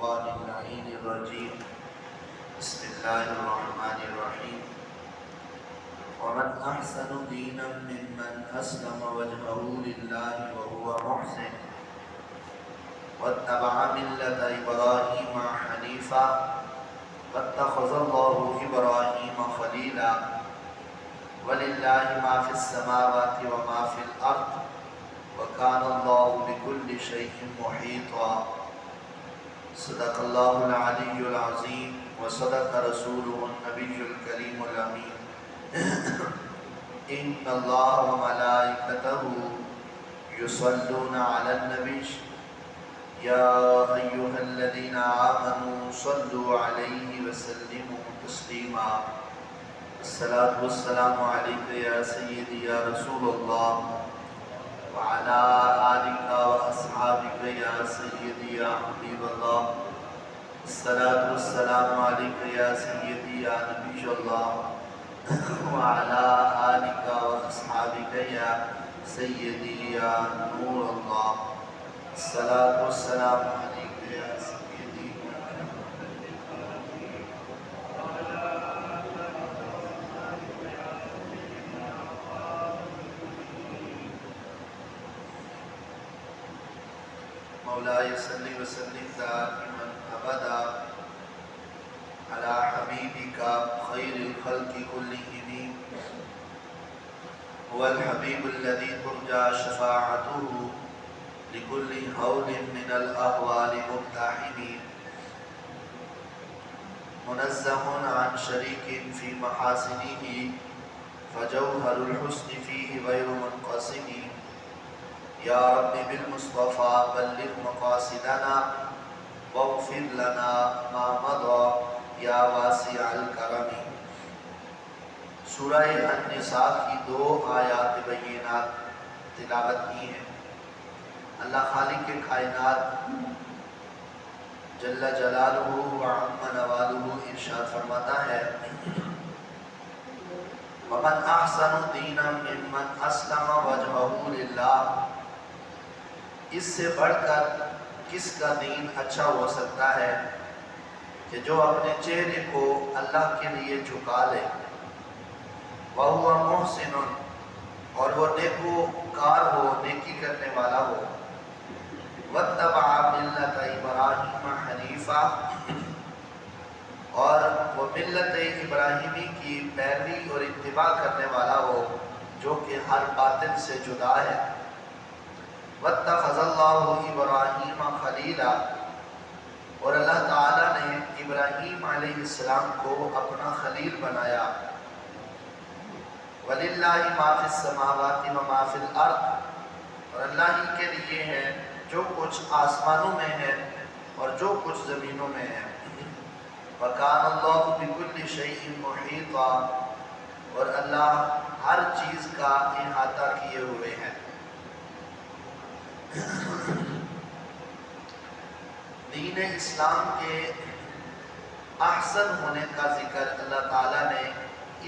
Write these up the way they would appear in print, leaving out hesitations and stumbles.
الشيطان اللعين الرجيم بسم الله الرحمن الرحيم ومن أحسن دينا ممن أسلم وجهه لله وهو محسن واتبع ملة إبراهيم حنيفا واتخذ الله إبراهيم خليلا ولله ما في السماوات وما في الأرض وكان الله بكل شيء محيطا صدق الله العلي العظيم وصدق رسوله النبي الكريم الأمين إن الله وملائكته يصلون على النبي يا أيها الذين آمنوا صلوا عليه وسلموا تسليما الصلاة والسلام عليك يا سيدي يا رسول الله وعلى آلك وأصحابك يا سيدي يا حبيب الله الصلاة والسلام عليك يا سيدي يا نبي الله وعلى آلك وأصحابك يا سيدي يا نور الله الصلاة والسلام عليك يا سيدي مولاي صل وسلم دائما أبدا على حبيبك خير الخلق كلهم هو الحبيب الذي ترجى شفاعته لكل هول من الأهوال مقتحم منزه عن شريك في محاسنه فجوهر الحسن فيه غير منقسم يا رب بالمصطفى بلغ مقاصدنا واغفر لنا ما مضى یا واسع الکرم. سورہ النساء کی 2 آیات بینات تلاوت کی ہیں. اللہ خالق کے کائنات جل جلالہ وعم نوالہ ارشاد فرماتا ہے وَمَنْ أَحْسَنُ دِينًا مِّمَّنْ أَسْلَمَ وَجْهَهُ لِلَّهِ. اس سے بڑھ کر کس کا دین اچھا ہو سکتا ہے کہ جو اپنے چہرے کو اللہ کے لیے جھکا لے. وَهُوَ مُحْسِنٌ. اور وہ نیکوکار ہو، نیکی کرنے والا ہو. وَاتَّبَعَ مِلَّةَ إِبْرَاهِيمَ حَنِيفًا. اور وہ ملت ابراہیمی کی پیروی اور اتباع کرنے والا ہو جو کہ ہر باطل سے جدا ہے. وَاتَّخَذَ اللَّهُ إِبْرَاهِيمَ خَلِيلًا. اور اللہ تعالیٰ نے ابراہیم علیہ السلام کو اپنا خلیل بنایا. وَلِلَّهِ مَا فِي السَّمَاوَاتِ وَمَا فِي الْأَرْضِ. اور اللہ ہی کے لیے ہے جو کچھ آسمانوں میں ہے اور جو کچھ زمینوں میں ہے. وَكَانَ اللَّهُ بِكُلِّ شَيْءٍ مُحِيطًا. اور اللہ ہر چیز کا احاطہ کیے ہوئے ہیں. دین اسلام کے احسن ہونے کا ذکر اللہ تعالیٰ نے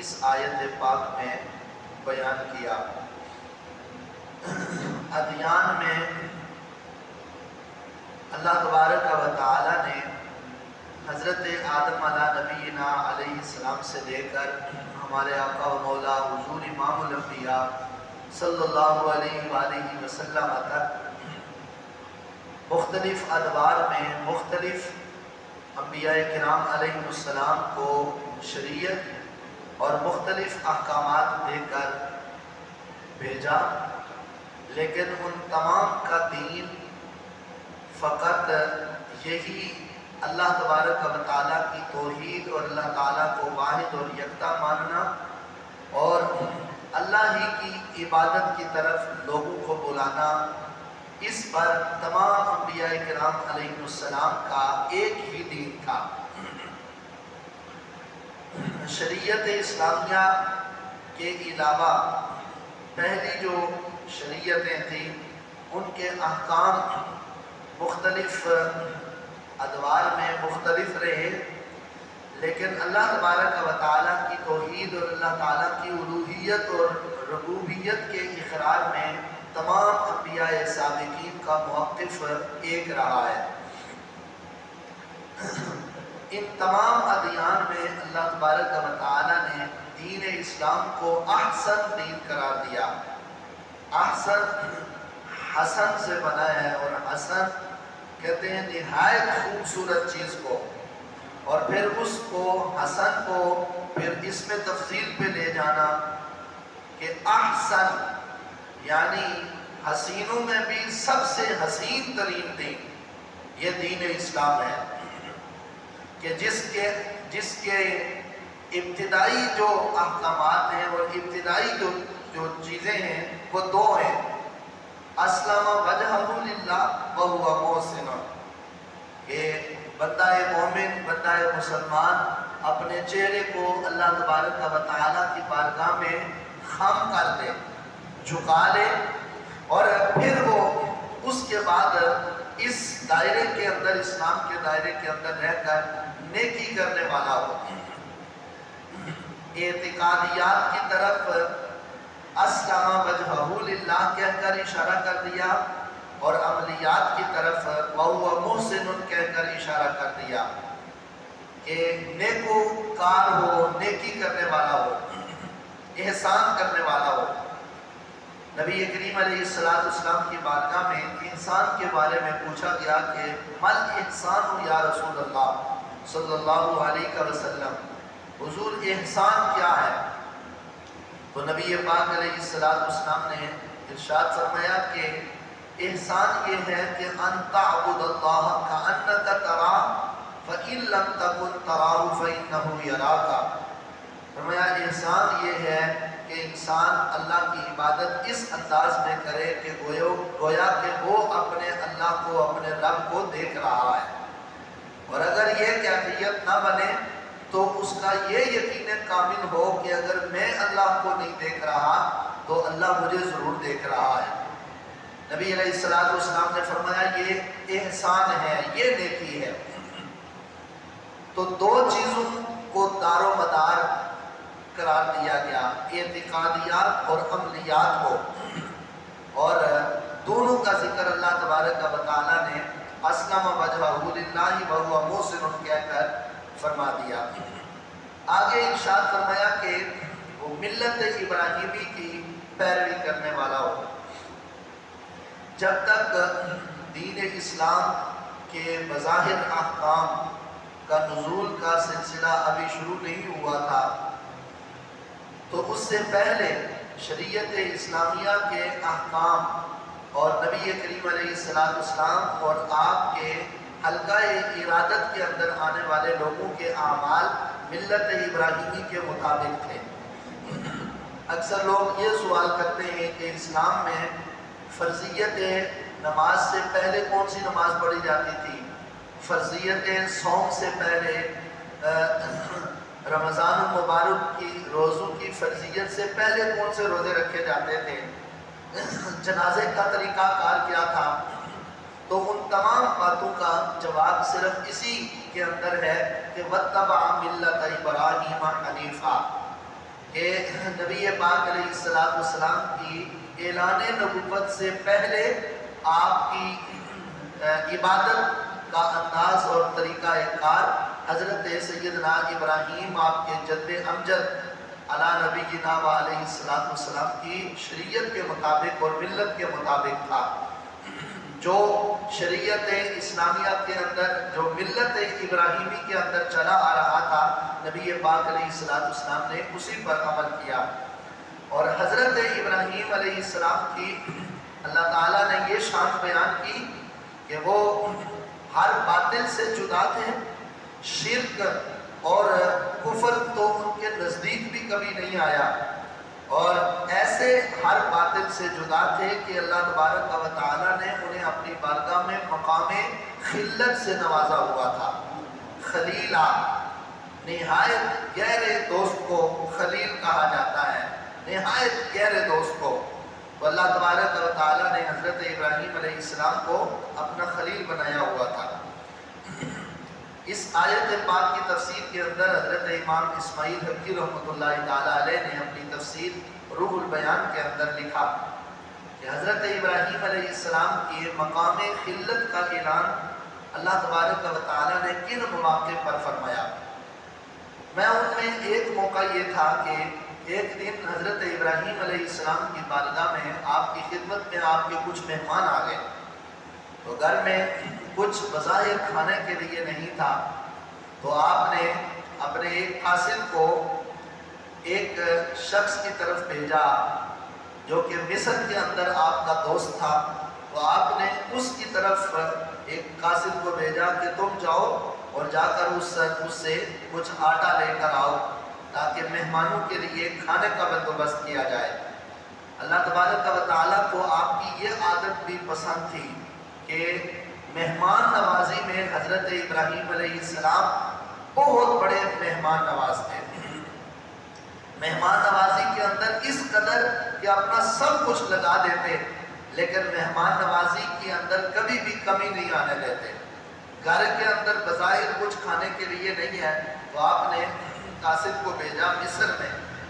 اس آیت پاک میں بیان کیا. ادیان میں اللہ تبارک و تعالیٰ نے حضرت آدم علیہ نبینا علیہ السلام سے لے کر ہمارے آقا و مولا حضور امام الانبیاء صلی اللہ علیہ وآلہ وسلم تک مختلف ادوار میں مختلف انبیاء کرام علیہ السلام کو شریعت اور مختلف احکامات دے کر بھیجا. لیکن ان تمام کا دین فقط یہی اللہ تبارک و تعالیٰ کی توحید اور اللہ تعالیٰ کو واحد اور یکتا ماننا اور اللہ ہی کی عبادت کی طرف لوگوں کو بلانا. اس پر تمام انبیاء کرام علیہ السلام کا ایک ہی دین تھا. شریعت اسلامیہ کے علاوہ پہلی جو شریعتیں تھیں ان کے احکام مختلف ادوار میں مختلف رہے. لیکن اللہ تبارک و تعالیٰ کی توحید اور اللہ تعالیٰ کی الوہیت اور ربوبیت کے اقرار میں تمام انبیاء سابقین کا موقف ایک رہا ہے. ان تمام ادیان میں اللہ تبارک و تعالی نے دین اسلام کو احسن دین قرار دیا۔ احسن حسن سے بنا ہے، اور حسن کہتے ہیں نہایت خوبصورت چیز کو، اور پھر اس کو حسن کو پھر اس میں تفصیل پہ لے جانا کہ احسن یعنی حسینوں میں بھی سب سے حسین ترین دین یہ دین اسلام ہے، کہ جس کے ابتدائی جو احکامات ہیں اور ابتدائی جو چیزیں ہیں وہ دو ہیں، اسلم وجہہ للہ وہو محسن، کہ بندہ مومن، بندہ مسلمان اپنے چہرے کو اللہ تبارک و تعالیٰ کی بارگاہ میں خم کر دے، جھکا لے، اور پھر وہ اس کے بعد اس دائرے کے اندر، اسلام کے دائرے کے اندر رہ کر نیکی کرنے والا ہو۔ اعتقادیات کی طرف اسلم وجہہ للہ کہہ کر اشارہ کر دیا، اور عملیات کی طرف وہو محسن کہہ کر اشارہ کر دیا کہ نیکوکار ہو، نیکی کرنے والا ہو، احسان کرنے والا ہو۔ نبی کریم علیہ السلام کی بارگاہ میں احسان کے بارے میں پوچھا گیا کہ مل احسان یا رسول اللہ صلی اللہ علیہ وسلم، حضور احسان کیا ہے؟ تو نبی پاک علیہ السلام نے ارشاد فرمایا کہ احسان یہ ہے کہ ان تعبد اللہ کأنک تراہ فإن لم تکن تراہ فإنہ یراک۔ فرمایا احسان یہ ہے کہ انسان اللہ کی عبادت اس انداز میں کرے کہ گویا کہ وہ اپنے اللہ کو، اپنے رب کو دیکھ رہا ہے، اور اگر یہ کیفیت نہ بنے تو اس کا یہ یقین کامل ہو کہ اگر میں اللہ کو نہیں دیکھ رہا تو اللہ مجھے ضرور دیکھ رہا ہے۔ نبی علیہ السلام نے فرمایا یہ احسان ہے، یہ نیکی ہے۔ تو دو چیزوں کو دار و مدار قرار دیا گیا، اعتقادیات اور عملیات کو، اور دونوں کا ذکر اللہ تبارک و تعالیٰ نے اسلم وجہہ للہ وہو محسن کہہ کر فرما دیا۔ آگے ارشاد فرمایا کہ وہ ملت ابراہیمی کی پیروی کرنے والا ہو۔ جب تک دین اسلام کے بظاہر احکام کا نزول کا سلسلہ ابھی شروع نہیں ہوا تھا، تو اس سے پہلے شریعت اسلامیہ کے احکام اور نبی کریم علیہ السلام اور آپ کے حلقہ ارادت کے اندر آنے والے لوگوں کے اعمال ملت ابراہیمی کے مطابق تھے۔ اکثر لوگ یہ سوال کرتے ہیں کہ اسلام میں فرضیت نماز سے پہلے کون سی نماز پڑھی جاتی تھی؟ فرضیت صوم سے پہلے، رمضان المبارک کی روزوں کی فرضیت سے پہلے کون سے روزے رکھے جاتے تھے؟ جنازے کا طریقہ کار کیا تھا؟ تو ان تمام باتوں کا جواب صرف اسی کے اندر ہے کہ وَاتَّبَعَ مِلَّةَ إِبْرَاهِيمَ حَنِيفًا، کہ نبی پاک علیہ السلام کی اعلان نبوت سے پہلے آپ کی عبادت کا انداز اور طریقہ کار حضرت سیدنا ابراہیم آپ کے جد امجد علی نبینا و علیہ السلام کی شریعت کے مطابق اور ملت کے مطابق تھا۔ جو شریعت اسلامیہ کے اندر، جو ملت ابراہیمی کے اندر چلا آ رہا تھا، نبی پاک علیہ السلام نے اسی پر عمل کیا۔ اور حضرت ابراہیم علیہ السلام کی اللہ تعالیٰ نے یہ شان بیان کی کہ وہ ہر باطل سے جدا تھے، شرک اور کفر تو ان کے نزدیک بھی کبھی نہیں آیا، اور ایسے ہر باطل سے جدا تھے کہ اللہ تبارک و تعالیٰ نے انہیں اپنی بارگاہ میں مقام خلت سے نوازا ہوا تھا۔ خلیلہ، نہایت گہرے دوست کو خلیل کہا جاتا ہے، نہایت گہرے دوست کو۔ تو اللہ تبارک و تعالیٰ نے حضرت ابراہیم علیہ السلام کو اپنا خلیل بنایا ہوا تھا۔ اس آیت پاک کی تفسیر کے اندر حضرت امام اسماعیل حقی رحمۃ اللہ تعالیٰ علیہ نے اپنی تفسیر روح البیان کے اندر لکھا کہ حضرت ابراہیم علیہ السلام کی مقام خلت کا اعلان اللہ تبارک و تعالیٰ نے کن مواقع پر فرمایا؟ میں ان میں ایک موقع یہ تھا کہ ایک دن حضرت ابراہیم علیہ السلام کی بارگاہ میں آپ کی خدمت میں آپ کے کچھ مہمان آ گئے، تو گھر میں کچھ بظاہر کھانے کے لیے نہیں تھا، تو آپ نے اپنے ایک قاصد کو ایک شخص کی طرف بھیجا جو کہ مصر کے اندر آپ کا دوست تھا، تو آپ نے اس کی طرف ایک قاصد کو بھیجا کہ تم جاؤ اور جا کر اس سے کچھ آٹا لے کر آؤ تاکہ مہمانوں کے لیے کھانے کا بندوبست کیا جائے۔ اللہ تبارک و تعالیٰ کو آپ کی یہ عادت بھی پسند تھی کہ مہمان نوازی میں حضرت ابراہیم علیہ السلام بہت بڑے مہمان نواز تھے۔ مہمان نوازی کے اندر اس قدر کہ اپنا سب کچھ لگا دیتے، لیکن مہمان نوازی کے اندر کبھی بھی کمی نہیں آنے دیتے۔ گھر کے اندر بظاہر کچھ کھانے کے لیے نہیں ہے، تو آپ نے قاصد کو بھیجا مصر میں،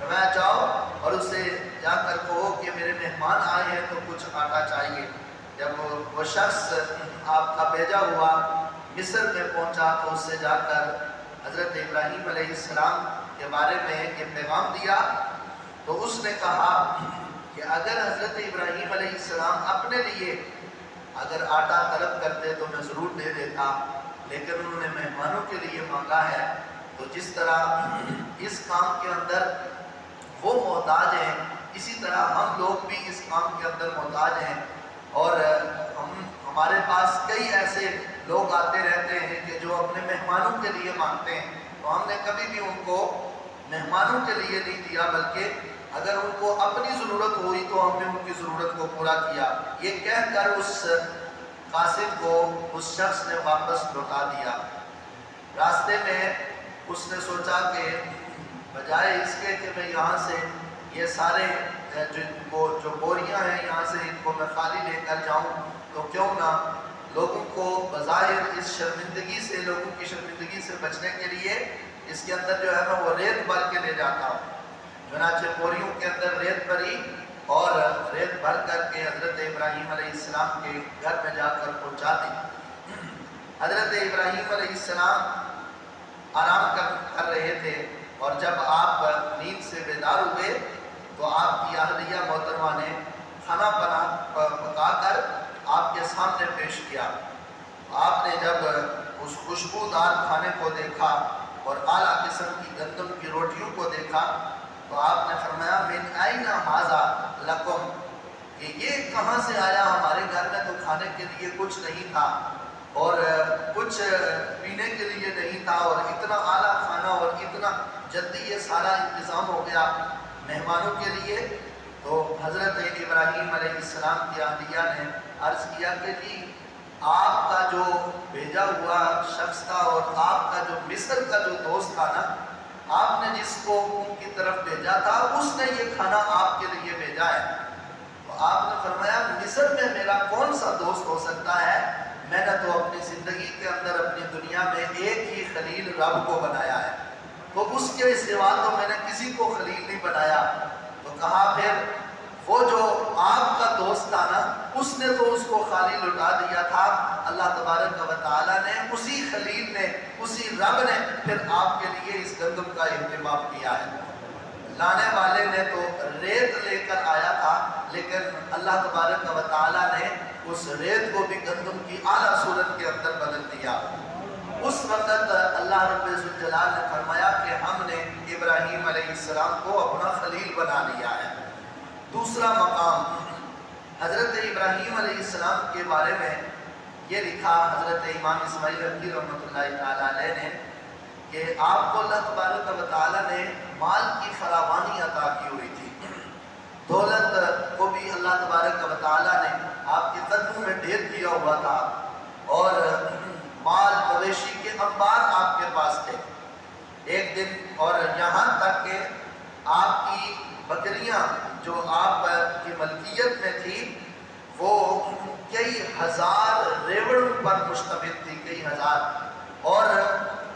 میں جاؤ اور اسے جا کر کہو کہ میرے مہمان آئے ہیں تو کچھ آٹا چاہیے۔ جب وہ شخص آپ کا بھیجا ہوا مصر میں پہنچا تو اس سے جا کر حضرت ابراہیم علیہ السلام کے بارے میں یہ پیغام دیا، تو اس نے کہا کہ اگر حضرت ابراہیم علیہ السلام اپنے لیے اگر آٹا طلب کرتے تو میں ضرور دے دیتا، لیکن انہوں نے مہمانوں کے لیے مانگا ہے، تو جس طرح اس کام کے اندر وہ محتاج ہیں اسی طرح ہم لوگ بھی اس کام کے اندر محتاج ہیں، اور ہمارے پاس کئی ایسے لوگ آتے رہتے ہیں کہ جو اپنے مہمانوں کے لیے مانگتے ہیں، تو ہم نے کبھی بھی ان کو مہمانوں کے لیے نہیں دیا، بلکہ اگر ان کو اپنی ضرورت ہوئی تو ہم نے ان کی ضرورت کو پورا کیا۔ یہ کہہ کر اس قاصد کو اس شخص نے واپس لوٹا دیا۔ راستے میں اس نے سوچا کہ بجائے اس کے کہ میں یہاں سے یہ سارے جو بوریاں ہیں یہاں سے ان کو میں خالی لے کر جاؤں، تو کیوں نہ لوگوں کو بظاہر اس شرمندگی سے، لوگوں کی شرمندگی سے بچنے کے لیے اس کے اندر جو ہے میں وہ ریت بھر کے لے جاتا ہوں۔ چنانچہ بوریوں کے اندر ریت بھری اور ریت بھر کر کے حضرت ابراہیم علیہ السلام کے گھر میں جا کر پہنچا دی۔ حضرت ابراہیم علیہ السلام آرام کر رہے تھے، اور جب آپ نیند سے بیدار ہوئے تو آپ کی اہلیہ محترمہ نے کھانا پکا کر آپ کے سامنے پیش کیا۔ آپ نے جب اس خوشبودار کھانے کو دیکھا اور اعلیٰ قسم کی گندم کی روٹیوں کو دیکھا تو آپ نے فرمایا من این ھذا لکم، کہ یہ کہاں سے آیا؟ ہمارے گھر میں تو کھانے کے لیے کچھ نہیں تھا اور کچھ پینے کے لیے نہیں تھا، اور اتنا اعلیٰ کھانا اور اتنا جلدی یہ سارا انتظام ہو گیا مہمانوں کے لیے۔ تو حضرت ابراہیم علیہ السلام کی اہلیہ نے عرض کیا کہ جی آپ کا جو بھیجا ہوا شخص تھا اور آپ کا جو مصر کا جو دوست تھا نا، آپ نے جس کو ان کی طرف بھیجا تھا اس نے یہ کھانا آپ کے لیے بھیجا ہے۔ تو آپ نے فرمایا مصر میں میرا کون سا دوست ہو سکتا ہے؟ میں نے تو اپنی زندگی کے اندر اپنی دنیا میں ایک ہی خلیل رب کو بنایا ہے، تو اس کے سوا تو میں نے کسی کو خلیل نہیں بنایا۔ تو کہا پھر وہ جو آپ کا دوست تھا نا اس نے تو اس کو خالی لٹا دیا تھا، اللہ تبارک و تعالیٰ نے اسی خلیل نے، اسی رب نے پھر آپ کے لیے اس گندم کا اہتمام کیا ہے۔ لانے والے نے تو ریت لے کر آیا تھا، لیکن اللہ تبارک و تعالیٰ نے اس ریت کو بھی گندم کی اعلیٰ صورت کے اندر بدل دیا۔ اس وقت اللہ رب الجلال نے فرمایا کہ ہم نے ابراہیم علیہ السلام کو اپنا خلیل بنا لیا ہے۔ دوسرا مقام حضرت ابراہیم علیہ السلام کے بارے میں یہ لکھا حضرت امام اسماعیل رضی رحمۃ اللہ تعالیٰ علیہ نے کہ آپ کو اللہ تبارک و تعالیٰ نے مال کی فراوانی عطا کی ہوئی تھی، دولت کو بھی اللہ تبارک و تعالیٰ نے آپ کے قدموں میں ڈھیر کیا ہوا تھا، اور مال مویشی کے انبار آپ کے پاس تھے۔ ایک دن اور یہاں تک کہ آپ کی بکریاں جو آپ کی ملکیت میں تھی وہ کئی ہزار ریوڑوں پر مشتمل تھی، کئی ہزار، اور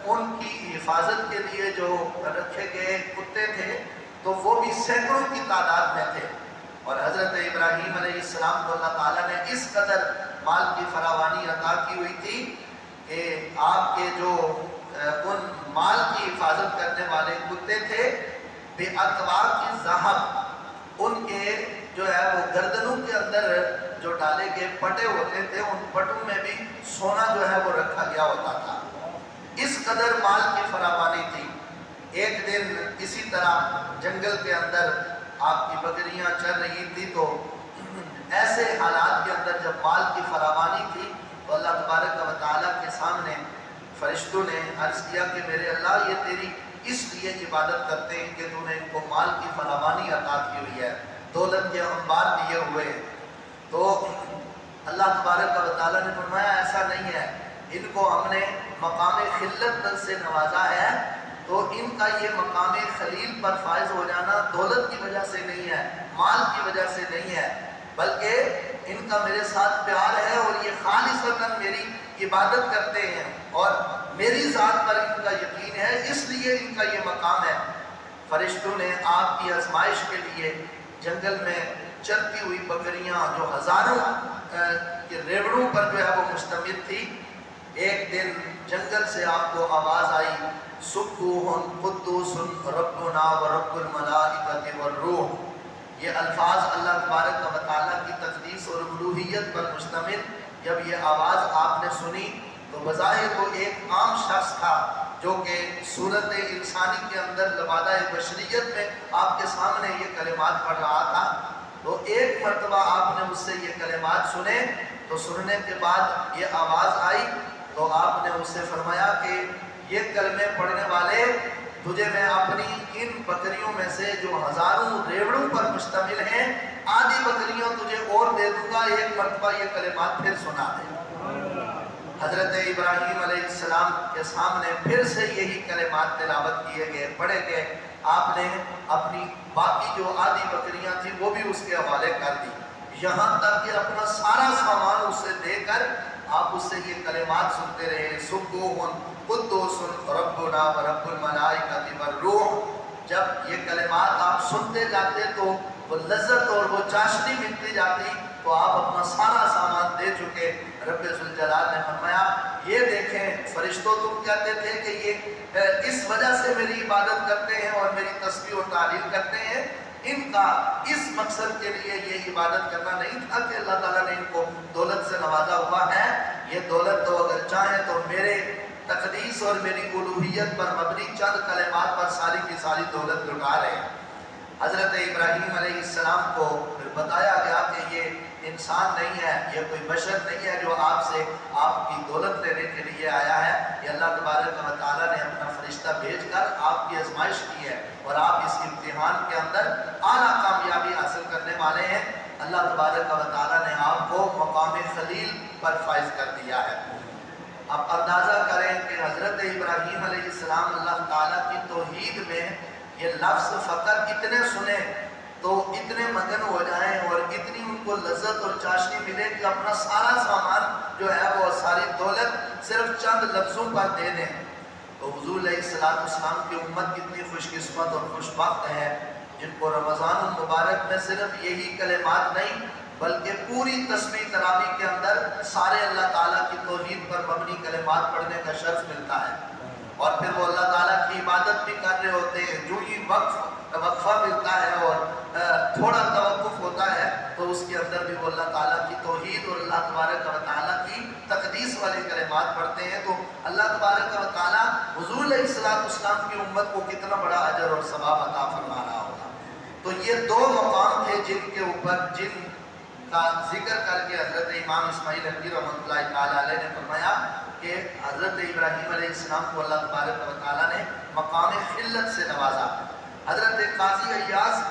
ان کی حفاظت کے لیے جو رکھے گئے کتے تھے تو وہ بھی سینکڑوں کی تعداد میں تھے۔ اور حضرت ابراہیم علیہ السلام کو اللہ تعالیٰ نے اس قدر مال کی فراوانی عطا کی ہوئی تھی کہ آپ کے جو ان مال کی حفاظت کرنے والے کتے تھے بے اتوا کی ذہب، ان کے جو ہے وہ گردنوں کے اندر جو ڈالے گئے پٹے ہوتے تھے، ان پٹوں میں بھی سونا جو ہے وہ رکھا گیا ہوتا تھا۔ اس قدر مال کی فراوانی تھی۔ ایک دن اسی طرح جنگل کے اندر آپ کی بکریاں چل رہی تھی، تو ایسے حالات کے اندر جب مال کی فراوانی تھی تو اللہ تبارک و تعالیٰ کے سامنے فرشتوں نے عرض کیا کہ میرے اللہ، یہ تیری اس لیے عبادت کرتے ہیں کہ تو نے ان کو مال کی فراوانی عطا کی ہوئی ہے، دولت کے انبار دیے ہوئے ہیں۔ تو اللہ تبارک و تعالیٰ نے فرمایا ایسا نہیں ہے، ان کو ہم نے مقام خلت سے نوازا ہے، تو ان کا یہ مقام خلیل پر فائز ہو جانا دولت کی وجہ سے نہیں ہے، مال کی وجہ سے نہیں ہے، بلکہ ان کا میرے ساتھ پیار ہے اور یہ خالصتاً میری عبادت کرتے ہیں اور میری ذات پر ان کا یقین ہے، اس لیے ان کا یہ مقام ہے۔ فرشتوں نے آپ کی آزمائش کے لیے جنگل میں چرتی ہوئی بکریاں جو ہزاروں کے ریوڑوں پر جو ہے وہ مشتمل تھی، ایک دن جنگل سے آپ کو آواز آئی، سبوح قدوس ربنا ورب الملائکۃ والروح۔ یہ الفاظ اللہ تبارک و تعالیٰ کی تقدیس اور الوہیت پر مشتمل جب یہ آواز آپ نے سنی تو بظاہر وہ ایک عام شخص تھا جو کہ صورت انسانی کے اندر لبادہ بشریت میں آپ کے سامنے یہ کلمات پڑھ رہا تھا، تو ایک مرتبہ آپ نے اس سے یہ کلمات سنے، تو سننے کے بعد یہ آواز آئی تو آپ نے اس سے فرمایا کہ یہ کلمے پڑھنے والے تجھے میں اپنی ان بکریوں میں سے جو ہزاروں ریوڑوں پر مشتمل ہیں آدھی بکریاں تجھے اور دے دوں گا، ایک مرتبہ یہ کلمات پھر سنا دے۔ حضرت ابراہیم علیہ السلام کے سامنے پھر سے یہی کلمات تلاوت کیے گئے، پڑھے گئے، آپ نے اپنی باقی جو آدھی بکریاں تھیں وہ بھی اس کے حوالے کر دی، یہاں تک کہ اپنا سارا سامان اسے دے کر آپ اس سے یہ کلمات سنتے رہے، سبوح قدوس ربنا ورب الملائکۃ والروح۔ جب یہ کلمات آپ سنتے جاتے تو وہ لذت اور وہ چاشنی ملتی جاتی، تو آپ اپنا سارا سامان دے چکے۔ رب ذوالجلال نے فرمایا یہ دیکھیں فرشتوں، تم کہتے تھے کہ یہ اس وجہ سے میری عبادت کرتے ہیں اور میری تسبیح و تعلیل کرتے ہیں، ان کا اس مقصد کے لیے یہ عبادت کرنا نہیں تھا کہ اللہ تعالیٰ نے ان کو دولت سے نوازا ہوا ہے، یہ دولت تو اگر چاہیں تو میرے تقدیس اور میری الوہیت پر مبنی چند کلمات پر ساری کی ساری دولت لٹا رہے ہیں۔ حضرت ابراہیم علیہ السلام کو پھر بتایا گیا کہ یہ انسان نہیں ہے، یہ کوئی بشر نہیں ہے جو آپ سے آپ کی دولت لینے کے لیے آیا ہے، یہ اللہ تبارک و تعالیٰ نے اپنا فرشتہ بھیج کر آپ کی آزمائش کی ہے اور آپ اس امتحان کے اندر اعلیٰ کامیابی حاصل کرنے والے ہیں۔ اللہ تبارک و تعالیٰ نے آپ کو مقام خلیل پر فائز کر دیا ہے۔ آپ اندازہ کریں کہ حضرت ابراہیم علیہ السلام اللہ تعالیٰ کی توحید میں یہ لفظ فقط اتنے سنیں تو اتنے مگن ہو جائیں اور اتنی ان کو لذت اور چاشنی ملے کہ اپنا سارا سامان جو ہے وہ ساری دولت صرف چند لفظوں پر دے دیں۔ تو حضور علیہ السلام کی امت کتنی خوش قسمت اور خوش بخت ہے جن کو رمضان المبارک میں صرف یہی کلمات نہیں بلکہ پوری تسبیح تراویح کے اندر سارے اللہ تعالیٰ کی توحید پر مبنی کلمات پڑھنے کا شرف ملتا ہے، اور پھر وہ اللہ تعالیٰ کی عبادت بھی کر رہے ہوتے ہیں۔ جو ہی وقفہ ملتا ہے اور تھوڑا توقف ہوتا ہے تو اس کے اندر بھی وہ اللہ تعالیٰ کی توحید اور اللہ تبارک و تعالیٰ کی تقدیس والے کلمات پڑھتے ہیں، تو اللہ تبارک و تعالیٰ حضور علیہ السلام کی امت کو کتنا بڑا اجر اور ثواب عطا فرما رہا ہوگا۔ تو یہ دو مقام تھے جن کے اوپر جن کا ذکر کر کے حضرت امام اسماعیل حنفی رحمۃ اللہ تعالیٰ علیہ نے فرمایا کہ حضرت ابراہیم علیہ السلام کو اللہ تبارک و تعالیٰ نے مقام خلت سے نوازا۔ حضرت قاضی ایاز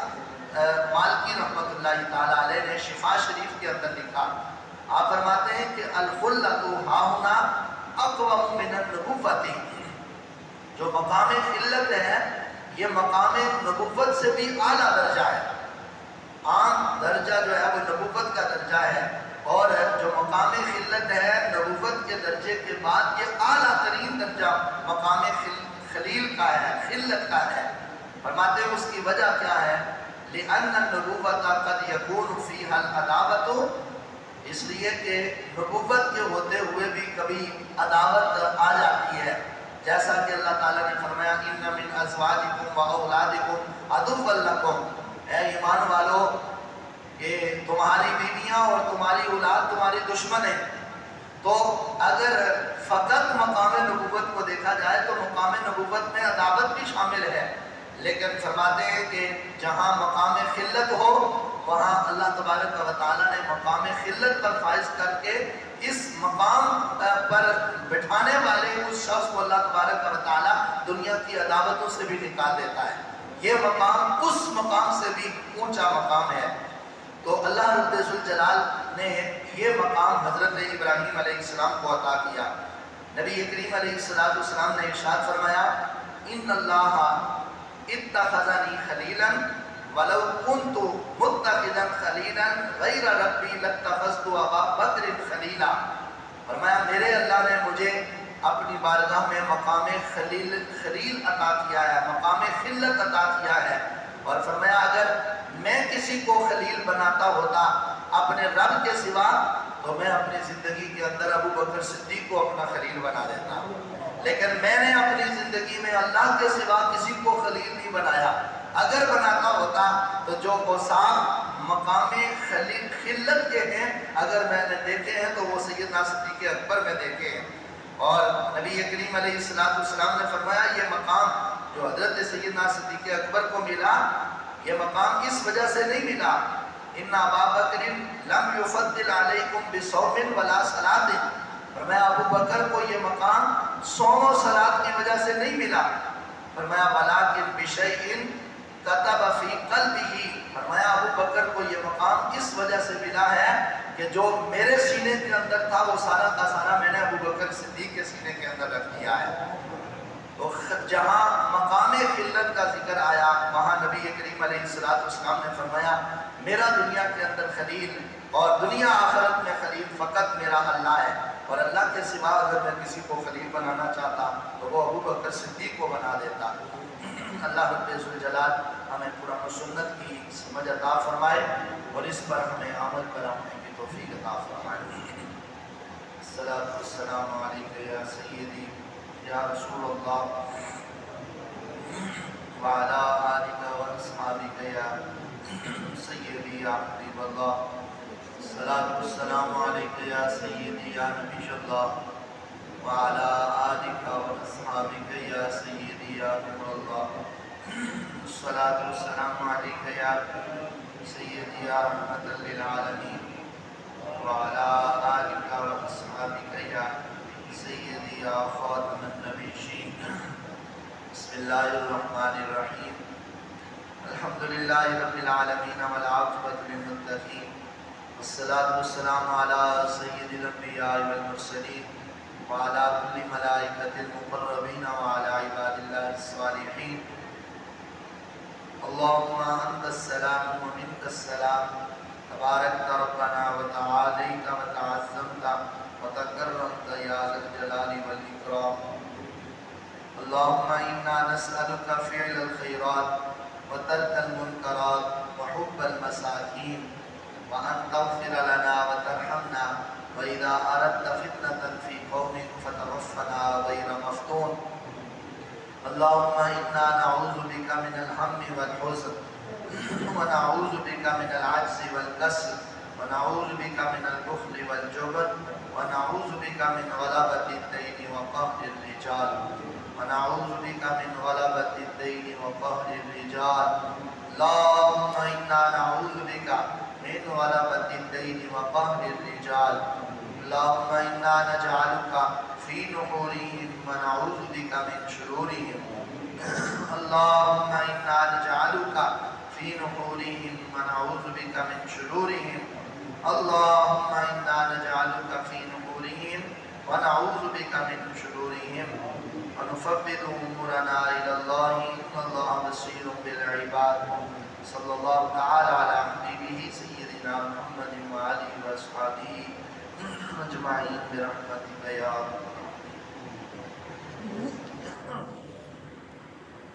مالکی رحمۃ اللہ تعالیٰ علیہ نے شفا شریف کے اندر لکھا، آپ فرماتے ہیں کہ الخلۃ ہاہنا اقوم من النبوۃ، جو مقام خلت ہے یہ مقام نبوت سے بھی اعلیٰ درجہ ہے۔ عام درجہ جو ہے وہ نبوت کا درجہ ہے، اور جو مقام خلت ہے نبوت کے درجے کے بعد یہ اعلیٰ ترین درجہ مقام خلیل کا ہے، خلت کا ہے۔ فرماتے ہیں اس کی وجہ کیا ہے؟ لِأَنَّ النُّبُوَّةَ قَدْ يَكُونُ فِيهَا الْعَدَاوَةُ، اس لیے کہ نبوت کے ہوتے ہوئے بھی کبھی عداوت آ جاتی ہے، جیسا کہ اللہ تعالیٰ نے فرمایا ان من ازواجکم و اولادکم عدو لکم، اے ایمان والو یہ تمہاری بیویاں اور تمہاری اولاد تمہاری دشمن ہیں۔ تو اگر فقط مقام نبوت کو دیکھا جائے تو مقام نبوت میں عداوت بھی شامل ہے، لیکن فرماتے ہیں کہ جہاں مقام خلت ہو وہاں اللہ تبارک و تعالیٰ نے مقام خلت پر فائز کر کے اس مقام پر بٹھانے والے اس شخص کو اللہ تبارک و تعالیٰ دنیا کی عداوتوں سے بھی نکال دیتا ہے۔ یہ مقام اس مقام سے بھی اونچا مقام ہے۔ تو اللہ رب ذوالجلال نے یہ مقام حضرت ابراہیم علیہ السلام کو عطا کیا۔ نبی کریم علیہ السلام نے ارشاد فرمایا ان اللہ اتخذنی خلیلا ولو کنت متخذا خلیلا غیر ربی لاتخذت ابا بکر خلیلا، فرمایا میرے اللہ نے مجھے اپنی بارگاہ میں مقام خلیل عطا کیا ہے، مقام خلت عطا کیا ہے، اور فرمایا اگر میں کسی کو خلیل بناتا ہوتا اپنے رب کے سوا تو میں اپنی زندگی کے اندر ابو بکر صدیق کو اپنا خلیل بنا دیتا، لیکن میں نے اپنی زندگی میں اللہ کے سوا کسی کو خلیل نہیں بنایا۔ اگر بناتا ہوتا تو جو اوصاف مقام خلت کے ہیں اگر میں نے دیکھے ہیں تو وہ سیدنا صدیق اکبر میں دیکھے ہیں۔ اور نبی کریم علیہ السلام نے فرمایا یہ مقام جو حضرت سیدنا صدیق اکبر کو ملا یہ مقام اس وجہ سے نہیں ملا ان ابا بکر لم یفضل علیکم بصوم ولا صلاۃ، فرمایا ابو بکر کو یہ مقام صوم و صلاۃ کی وجہ سے نہیں ملا، فرمایا ولکن بشیء کتب فی قلبہ، فرمایا ابو بکر کو یہ مقام اس وجہ سے ملا ہے کہ جو میرے سینے کے اندر تھا وہ سارا کا سارا میں نے ابو بکر صدیق کے سینے کے اندر رکھ دیا ہے۔ تو جہاں مقام خلت کا ذکر آیا وہاں نبی کریم علیہ السلام نے فرمایا میرا دنیا کے اندر خلیل اور دنیا آخرت میں خلیل فقط میرا اللہ ہے، اور اللہ کے سوا اگر میں کسی کو خلیل بنانا چاہتا تو وہ ابو بکر صدیق کو بنا دیتا۔ اللہ رب ذوالجلال ہمیں قرآن و سنت کی سمجھ عطا فرمائے اور اس پر ہمیں عمل کرنے کی توفیق عطا فرمائے۔ الصلاۃ والسلام علیک یا سیدی یا رسول اللہ وعلی آلک و اصحابک یا سیدی یا حبیب اللہ، الصلاۃ والسلام علیک یا سیدی یا نبی اللہ وعلی آلک و اصحابک یا سیدی یا نور اللہ، الصلاۃ والسلام علیک یا سیدی یا رحمۃ للعالمین وعلی آلک و اصحابک یا سیدی یا خاتم النبیین۔ بسم اللہ الرحمن الرحیم، الحمدللہ رب العالمین والعاقبۃ للمتقین، والصلاۃ والسلام علی سید الانبیاء والمرسلین وعلی کل ملائکۃ المقربین وعلی عباد اللہ الصالحین۔ اللہم انت السلام ومنک السلام، تبارکت ربنا وتعالیت وتعظمت وتکرمت یا ذا الجلال والاکرام۔ اللہم انا نسألک فعل الخیرات وترک المنکرات وحب المساکین وان تغفر لنا وترحمنا وإذا أردت فتنة في قومك فتوفنا غير مفتون۔ اللهم إنا نعوذ بك من الهم والحزن ونعوذ بك من العجز والكسل ونعوذ بك من البخل والجبن ونعوذ بك من غلبة الدين وقهر الرجال ونعوذ بك من غلبة الدين وقهر الرجال۔ اللهم إنا نعوذ بك من غلبة الدين وقهر الرجال۔ اللهم إنا نجعلك في نحورهم ونعوذ بك من شرورهم۔ اللهم إنا نجعلك في نحورهم ونعوذ بك من شرورهم۔ اللهم إنا نجعلك في نحورهم ونعوذ بك من شرورهم ونفوض أمورنا إلى الله إن الله بصير بالعباد۔ صلى الله تعالى على حبيبه سيدنا محمد وآله وأصحابه أجمعين برحمتك يا رب۔